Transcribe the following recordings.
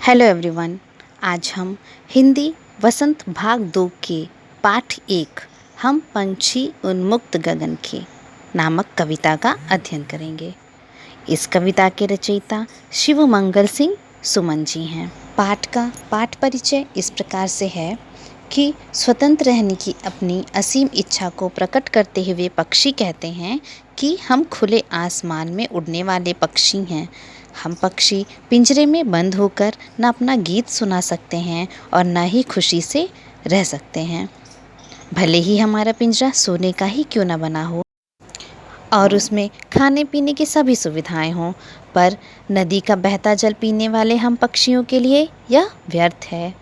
Hello everyone. आज हम हिंदी वसंत भाग 2 के पाठ 1 हम पंछी उन्मुक्त गगन के नामक कविता का अध्ययन करेंगे। इस कविता के रचयिता शिवमंगल सिंह सुमन जी हैं। पाठ का पाठ परिचय इस प्रकार से है कि स्वतंत्र रहने की अपनी असीम इच्छा को प्रकट करते हुए पक्षी कहते हैं कि हम खुले आसमान में उड़ने वाले पक्षी हैं। हम पक्षी पिंजरे में बंद होकर न अपना गीत सुना सकते हैं और न ही खुशी से रह सकते हैं। भले ही हमारा पिंजरा सोने का ही क्यों न बना हो और उसमें खाने पीने की सभी सुविधाएं हों, पर नदी का बहता जल पीने वाले हम पक्षियों के लिए यह व्यर्थ है।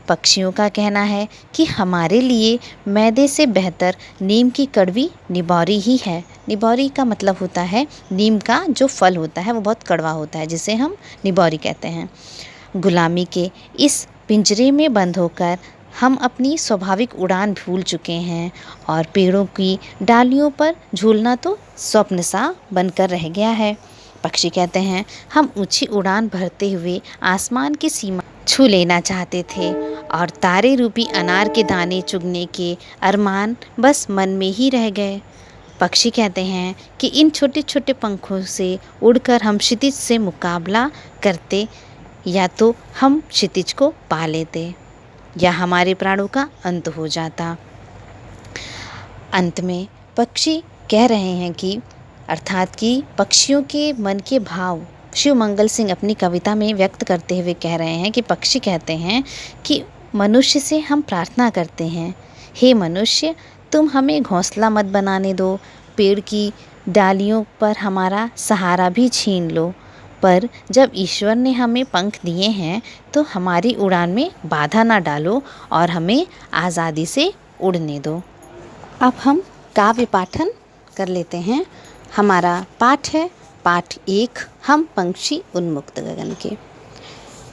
पक्षियों का कहना है कि हमारे लिए मैदे से बेहतर नीम की कड़वी निबौरी ही है। निबौरी का मतलब होता है नीम का जो फल होता है वो बहुत कड़वा होता है, जिसे हम निबौरी कहते हैं। गुलामी के इस पिंजरे में बंद होकर हम अपनी स्वाभाविक उड़ान भूल चुके हैं और पेड़ों की डालियों पर झूलना तो स्वप्न सा बनकर रह गया है। पक्षी कहते हैं हम ऊंची उड़ान भरते हुए आसमान की सीमा छू लेना चाहते थे और तारे रूपी अनार के दाने चुगने के अरमान बस मन में ही रह गए। पक्षी कहते हैं कि इन छोटे छोटे पंखों से उड़कर हम क्षितिज से मुकाबला करते, या तो हम क्षितिज को पा लेते या हमारे प्राणों का अंत हो जाता। अंत में पक्षी कह रहे हैं कि अर्थात कि पक्षियों के मन के भाव शिवमंगल सिंह अपनी कविता में व्यक्त करते हुए कह रहे हैं कि पक्षी कहते हैं कि मनुष्य से हम प्रार्थना करते हैं, हे मनुष्य तुम हमें घोंसला मत बनाने दो, पेड़ की डालियों पर हमारा सहारा भी छीन लो, पर जब ईश्वर ने हमें पंख दिए हैं तो हमारी उड़ान में बाधा ना डालो और हमें आज़ादी से उड़ने दो। अब हम काव्य पाठन कर लेते हैं। हमारा पाठ है पाठ 1 हम पंछी उन्मुक्त गगन के।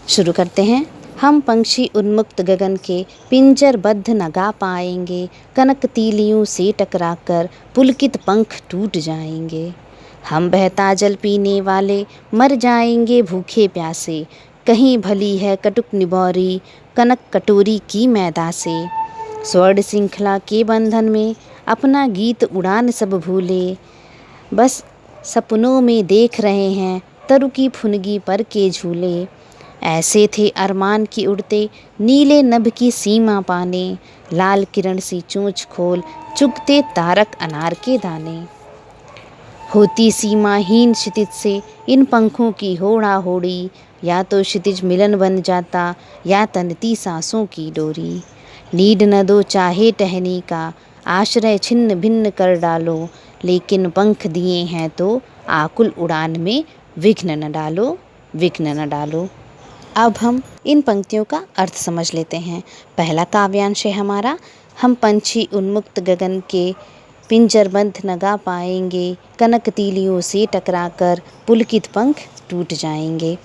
शुरू करते हैं। हम पंछी उन्मुक्त गगन के पिंजरबद्ध न गा पाएंगे, कनक तीलियों से टकराकर पुलकित पंख टूट जाएंगे। हम बहता जल पीने वाले मर जाएंगे भूखे प्यासे, कहीं भली है कटुक निबौरी कनक कटोरी की मैदा से। स्वर्ण श्रृंखला के बंधन में अपना गीत उड़ान सब भूले, बस सपनों में देख रहे हैं तरु की फुनगी पर के झूले। ऐसे थे अरमान की उड़ते नीले नभ की सीमा पाने, लाल किरण सी चोंच खोल चुगते तारक अनार के दाने। होती सीमाहीन क्षितिज से इन पंखों की होड़ा होड़ी, या तो क्षितिज मिलन बन जाता या तनती सांसों की डोरी। नीड न दो चाहे टहनी का, आश्रय छिन्न भिन्न कर डालो, लेकिन पंख दिए हैं तो आकुल उड़ान में विघ्न न डालो, विघ्न न डालो। अब हम इन पंक्तियों का अर्थ समझ लेते हैं। पहला काव्यांश है हमारा, हम पंछी उन्मुक्त गगन के पिंजरबद्ध न गा पाएंगे, कनक तीलियों से टकराकर पुलकित पंख टूट जाएंगे।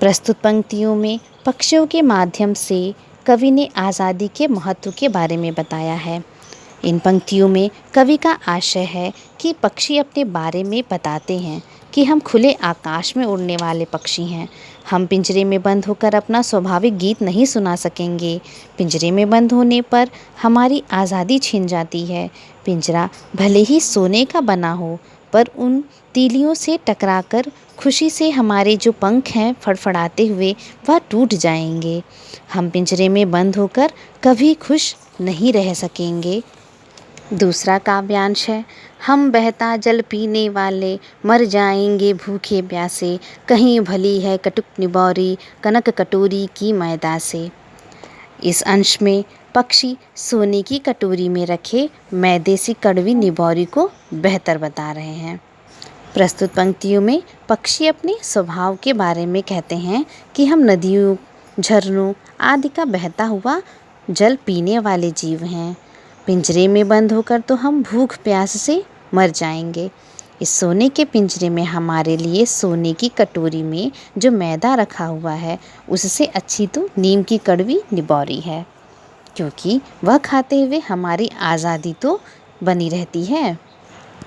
प्रस्तुत पंक्तियों में पक्षियों के माध्यम से कवि ने आज़ादी के महत्व के बारे में बताया है। इन पंक्तियों में कवि का आशय है कि पक्षी अपने बारे में बताते हैं कि हम खुले आकाश में उड़ने वाले पक्षी हैं। हम पिंजरे में बंद होकर अपना स्वाभाविक गीत नहीं सुना सकेंगे। पिंजरे में बंद होने पर हमारी आज़ादी छिन जाती है। पिंजरा भले ही सोने का बना हो, पर उन तीलियों से टकराकर खुशी से हमारे जो पंख हैं फड़फड़ाते हुए वह टूट जाएंगे। हम पिंजरे में बंद होकर कभी खुश नहीं रह सकेंगे। दूसरा काव्यांश है, हम बहता जल पीने वाले मर जाएंगे भूखे प्यासे, कहीं भली है कटुक निबौरी कनक कटोरी की मैदा से। इस अंश में पक्षी सोने की कटोरी में रखे मैदे सी कड़वी निबौरी को बेहतर बता रहे हैं। प्रस्तुत पंक्तियों में पक्षी अपने स्वभाव के बारे में कहते हैं कि हम नदियों, झरनों आदि का बहता हुआ जल पीने वाले जीव हैं। पिंजरे में बंद होकर तो हम भूख प्यास से मर जाएंगे। इस सोने के पिंजरे में हमारे लिए सोने की कटोरी में जो मैदा रखा हुआ है उससे अच्छी तो नीम की कड़वी निबौरी है, क्योंकि वह खाते हुए हमारी आज़ादी तो बनी रहती है।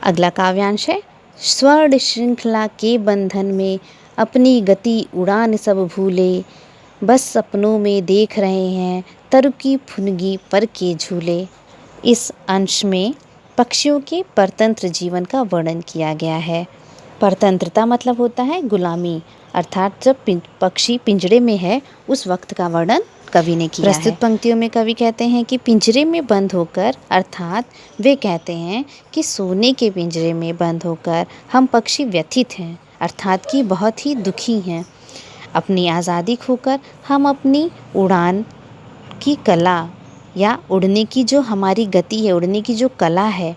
अगला काव्यांश है, स्वर्ण श्रृंखला के बंधन में अपनी गति उड़ान सब भूले, बस सपनों में देख रहे हैं तरुकी फुनगी पर के झूले। इस अंश में पक्षियों के परतंत्र जीवन का वर्णन किया गया है। परतंत्रता मतलब होता है गुलामी, अर्थात जब पक्षी पिंजरे में है उस वक्त का वर्णन कवि ने किया है। प्रस्तुत पंक्तियों में कवि कहते हैं कि पिंजरे में बंद होकर, अर्थात वे कहते हैं कि सोने के पिंजरे में बंद होकर हम पक्षी व्यथित हैं, अर्थात कि बहुत ही दुखी हैं। अपनी आज़ादी खोकर हम अपनी उड़ान की कला या उड़ने की जो हमारी गति है, उड़ने की जो कला है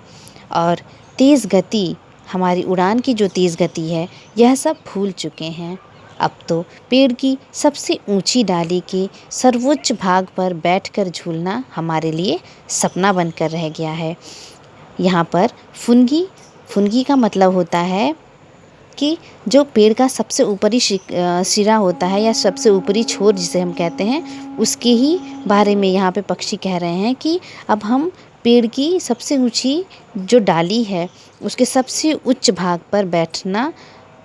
और तेज़ गति, हमारी उड़ान की जो तेज़ गति है, यह सब भूल चुके हैं। अब तो पेड़ की सबसे ऊंची डाली के सर्वोच्च भाग पर बैठकर झूलना हमारे लिए सपना बनकर रह गया है। यहाँ पर फुनगी का मतलब होता है कि जो पेड़ का सबसे ऊपरी सिरा होता है या सबसे ऊपरी छोर जिसे हम कहते हैं, उसके ही बारे में यहाँ पे पक्षी कह रहे हैं कि अब हम पेड़ की सबसे ऊंची जो डाली है उसके सबसे उच्च भाग पर बैठना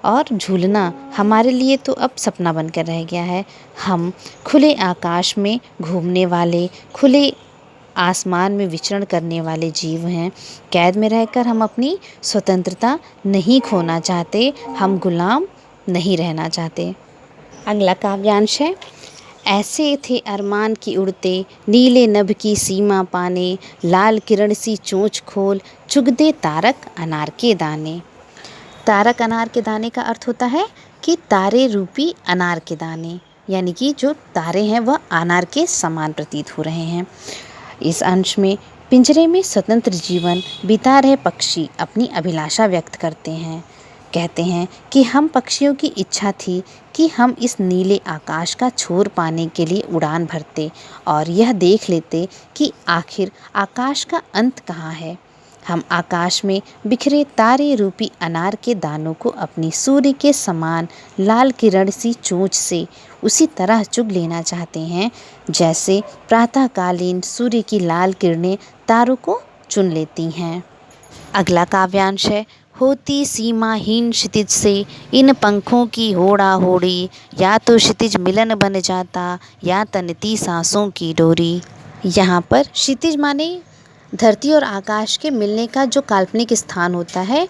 और झूलना हमारे लिए तो अब सपना बनकर रह गया है। हम खुले आकाश में घूमने वाले, खुले आसमान में विचरण करने वाले जीव हैं। कैद में रहकर हम अपनी स्वतंत्रता नहीं खोना चाहते, हम गुलाम नहीं रहना चाहते। अगला काव्यांश है, ऐसे थे अरमान की उड़ते, नीले नभ की सीमा पाने, लाल किरण सी चोंच खोल, चुगदे तारक अनार के दाने। तारक अनार के दाने का अर्थ होता है कि तारे रूपी अनार के दाने, यानी कि जो तारे हैं वह अनार के समान प्रतीत हो रहे हैं। इस अंश में पिंजरे में स्वतंत्र जीवन बिता रहे पक्षी अपनी अभिलाषा व्यक्त करते हैं। कहते हैं कि हम पक्षियों की इच्छा थी कि हम इस नीले आकाश का छोर पाने के लिए उड़ान भरते और यह देख लेते कि आखिर आकाश का अंत कहाँ है। हम आकाश में बिखरे तारे रूपी अनार के दानों को अपनी सूर्य के समान लाल किरण सी चोंच से उसी तरह चुग लेना चाहते हैं जैसे प्रातःकालीन सूर्य की लाल किरणें तारों को चुन लेती हैं। अगला काव्यांश है, होती सीमाहीन क्षितिज से इन पंखों की होड़ा होड़ी, या तो क्षितिज मिलन बन जाता या तनती सांसों की डोरी। यहाँ पर क्षितिज माने धरती और आकाश के मिलने का जो काल्पनिक स्थान होता है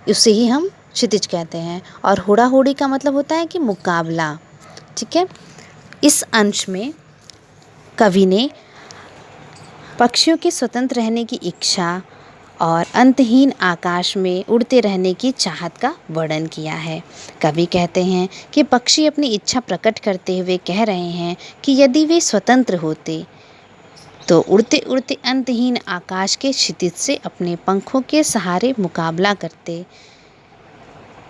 उसे ही हम क्षितिज कहते हैं, और होड़ा होड़ी का मतलब होता है कि मुकाबला। ठीक है। इस अंश में कवि ने पक्षियों के स्वतंत्र रहने की इच्छा और अंतहीन आकाश में उड़ते रहने की चाहत का वर्णन किया है। कवि कहते हैं कि पक्षी अपनी इच्छा प्रकट करते हुए कह रहे हैं कि यदि वे स्वतंत्र होते तो उड़ते उड़ते अंतहीन आकाश के क्षितिज से अपने पंखों के सहारे मुकाबला करते।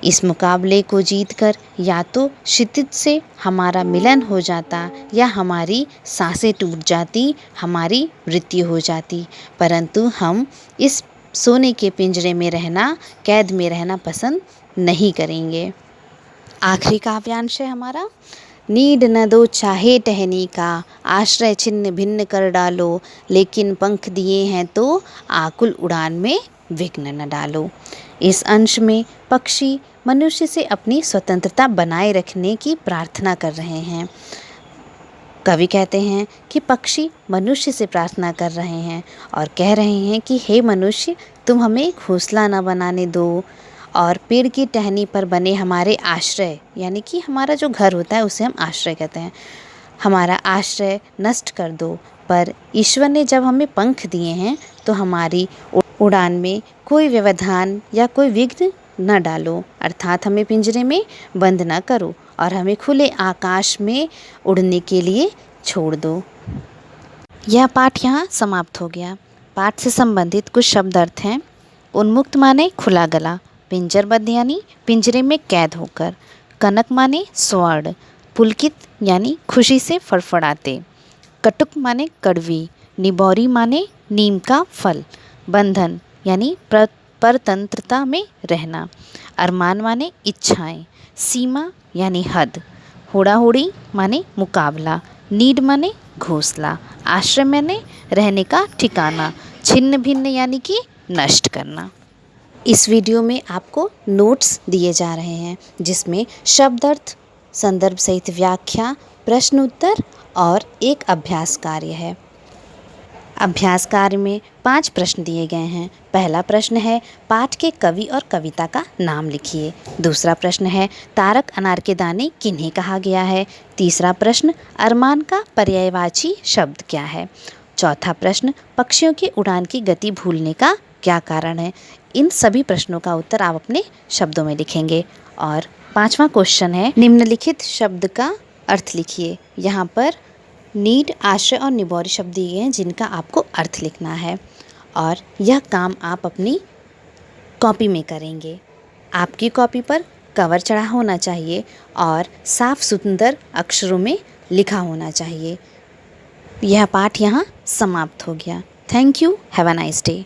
इस मुकाबले को जीतकर या तो क्षितिज से हमारा मिलन हो जाता या हमारी सांसें टूट जाती, हमारी मृत्यु हो जाती, परंतु हम इस सोने के पिंजरे में रहना, कैद में रहना पसंद नहीं करेंगे। आखिरी काव्यांश है हमारा, नीड न दो चाहे टहनी का, आश्रय छिन्न भिन्न कर डालो, लेकिन पंख दिए हैं तो आकुल उड़ान में विघ्न न डालो। इस अंश में पक्षी मनुष्य से अपनी स्वतंत्रता बनाए रखने की प्रार्थना कर रहे हैं। कवि कहते हैं कि पक्षी मनुष्य से प्रार्थना कर रहे हैं और कह रहे हैं कि हे मनुष्य, तुम हमें घोंसला न बनाने दो और पेड़ की टहनी पर बने हमारे आश्रय, यानी कि हमारा जो घर होता है उसे हम आश्रय कहते हैं, हमारा आश्रय नष्ट कर दो। पर ईश्वर ने जब हमें पंख दिए हैं तो हमारी उड़ान में कोई व्यवधान या कोई विघ्न न डालो, अर्थात हमें पिंजरे में बंद न करो और हमें खुले आकाश में उड़ने के लिए छोड़ दो। यह पाठ यहाँ समाप्त हो गया। पाठ से संबंधित कुछ शब्द अर्थ हैं। उन्मुक्त माने खुला गला, पिंजरबद्ध यानी पिंजरे में कैद होकर, कनक माने स्वर्ण, पुलकित यानी खुशी से फड़फड़ाते, कटुक माने कड़वी, निबौरी माने नीम का फल, बंधन यानी परतंत्रता में रहना, अरमान माने इच्छाएं, सीमा यानी हद, होड़ा होड़ी माने मुकाबला, नीड माने घोंसला, आश्रय माने रहने का ठिकाना, छिन्न भिन्न यानी कि नष्ट करना। इस वीडियो में आपको नोट्स दिए जा रहे हैं जिसमें शब्दार्थ, संदर्भ सहित व्याख्या, प्रश्न उत्तर और एक अभ्यास कार्य है। अभ्यास कार्य में 5 प्रश्न दिए गए हैं। पहला प्रश्न है पाठ के कवि और कविता का नाम लिखिए। दूसरा प्रश्न है तारक अनार के दाने किन्हें कहा गया है। तीसरा प्रश्न अरमान का पर्यायवाची शब्द क्या है। चौथा प्रश्न पक्षियों की उड़ान की गति भूलने का क्या कारण है। इन सभी प्रश्नों का उत्तर आप अपने शब्दों में लिखेंगे। और 5वां क्वेश्चन है निम्नलिखित शब्द का अर्थ लिखिए। यहाँ पर नीड, आश्रय और निबोरी शब्द दिए गए हैं जिनका आपको अर्थ लिखना है और यह काम आप अपनी कॉपी में करेंगे। आपकी कॉपी पर कवर चढ़ा होना चाहिए और साफ सुंदर अक्षरों में लिखा होना चाहिए। यह पाठ यहाँ समाप्त हो गया। Thank you. Have a nice day.